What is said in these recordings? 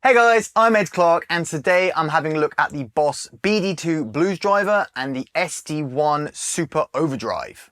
Hey guys, I'm Clarke and today I'm having a look at the Boss BD-2 Blues Driver and the SD-1 Super Overdrive.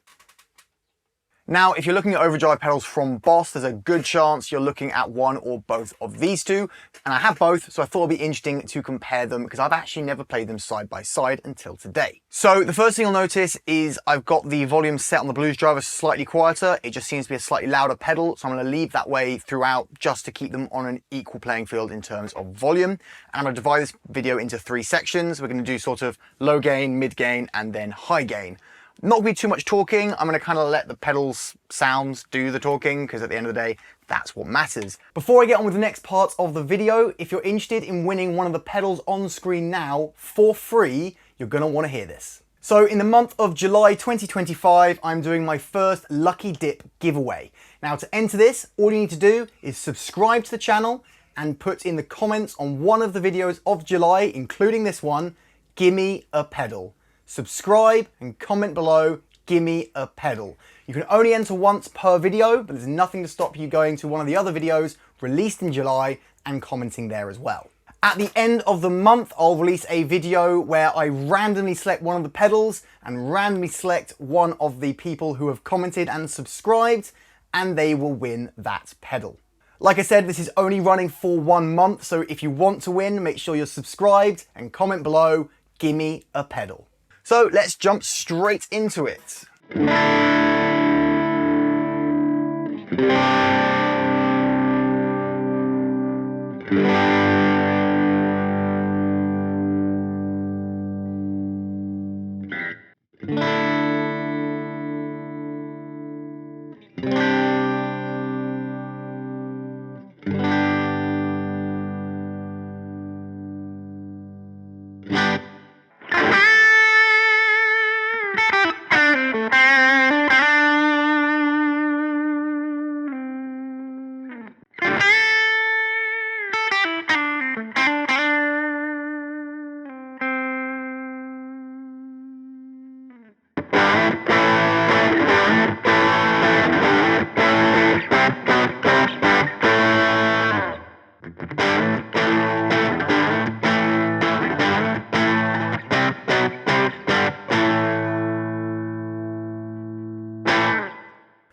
Now, if you're looking at overdrive pedals from Boss, there's a good chance you're looking at one or both of these two, and I have both, so I thought it'd be interesting to compare them because I've actually never played them side by side until today. So the first thing you'll notice is I've got the volume set on the Blues Driver slightly quieter. It just seems to be a slightly louder pedal, so I'm going to leave that way throughout just to keep them on an equal playing field in terms of volume. And I'm going to divide this video into three sections. We're going to do sort of low gain, mid gain, and then high gain. Not going to be too much talking. I'm going to kind of let the pedals sounds do the talking because at the end of the day, that's what matters. Before I get on with the next part of the video, if you're interested in winning one of the pedals on screen now for free, you're going to want to hear this. So in the month of July 2025, I'm doing my first Lucky Dip giveaway. Now to enter this, all you need to do is subscribe to the channel and put in the comments on one of the videos of July, including this one, gimme a pedal. Subscribe and comment below, gimme a pedal. You can only enter once per video, but there's nothing to stop you going to one of the other videos released in July and commenting there as well. At the end of the month, I'll release a video where I randomly select one of the pedals and randomly select one of the people who have commented and subscribed, and they will win that pedal. Like I said, this is only running for 1 month, so if you want to win, make sure you're subscribed and comment below, gimme a pedal. So let's jump straight into it.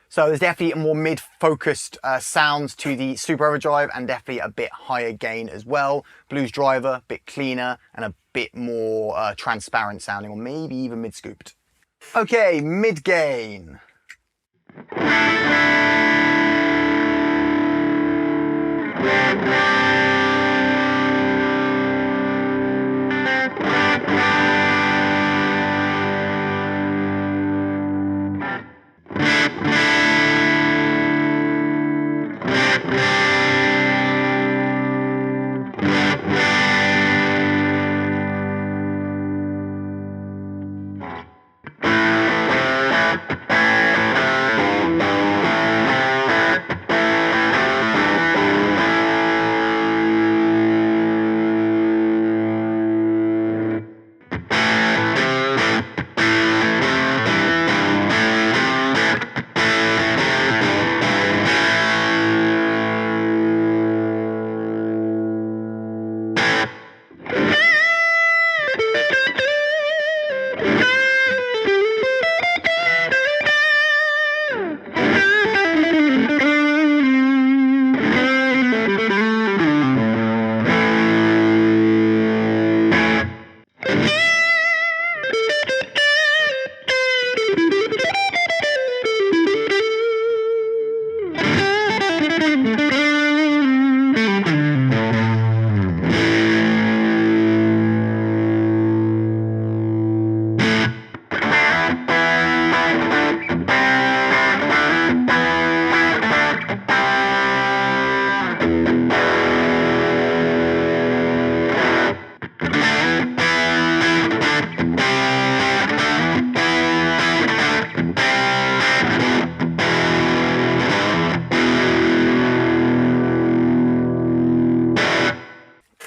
So there's definitely a more mid-focused sound to the Super Overdrive and definitely a bit higher gain as well. Blues Driver, a bit cleaner and a bit more transparent sounding, or maybe even mid-scooped. Okay, mid-gain.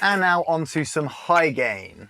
And now onto some high gain.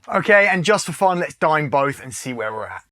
Okay, and just for fun, let's dime both and see where we're at.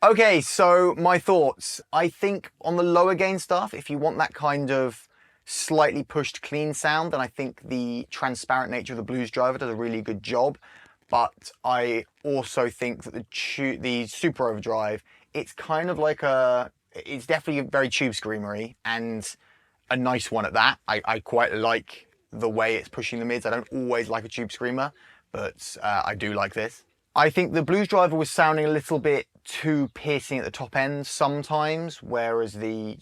Okay, so my thoughts. I think on the lower gain stuff, if you want that kind of slightly pushed clean sound, then I think the transparent nature of the Blues driver does a really good job. But I also think that the Super Overdrive, it's kind of like it's definitely very tube screamery and a nice one at that. I quite like the way it's pushing the mids. I don't always like a tube screamer, but I do like this. I think the Blues driver was sounding a little bit too piercing at the top end sometimes, whereas the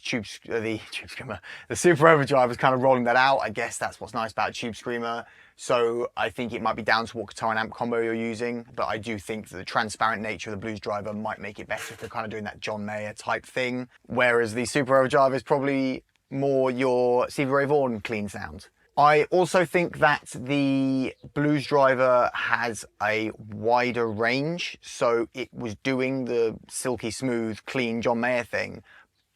Super Overdrive was kind of rolling that out. I guess that's what's nice about a tube screamer. So I think it might be down to what guitar and amp combo you're using, but I do think that the transparent nature of the Blues driver might make it better if you're kind of doing that John Mayer type thing, whereas the Super Overdrive is probably more your Stevie Ray Vaughan clean sound. I also think that the Blues driver has a wider range, so it was doing the silky smooth, clean John Mayer thing,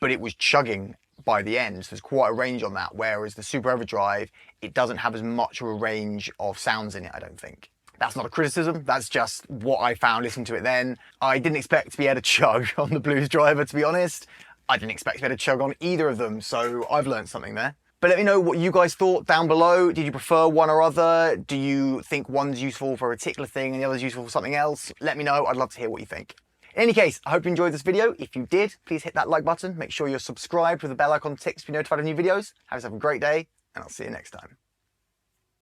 but it was chugging by the end, so there's quite a range on that, whereas the Super Overdrive, it doesn't have as much of a range of sounds in it, I don't think. That's not a criticism, that's just what I found listening to it then. I didn't expect to be able to chug on the Blues driver, to be honest. I didn't expect to be able to chug on either of them, so I've learned something there. But let me know what you guys thought down below. Did you prefer one or other? Do you think one's useful for a particular thing and the other's useful for something else? Let me know, I'd love to hear what you think. In any case, I hope you enjoyed this video. If you did, please hit that like button. Make sure you're subscribed with the bell icon to be notified of new videos. Have yourself a great day, and I'll see you next time.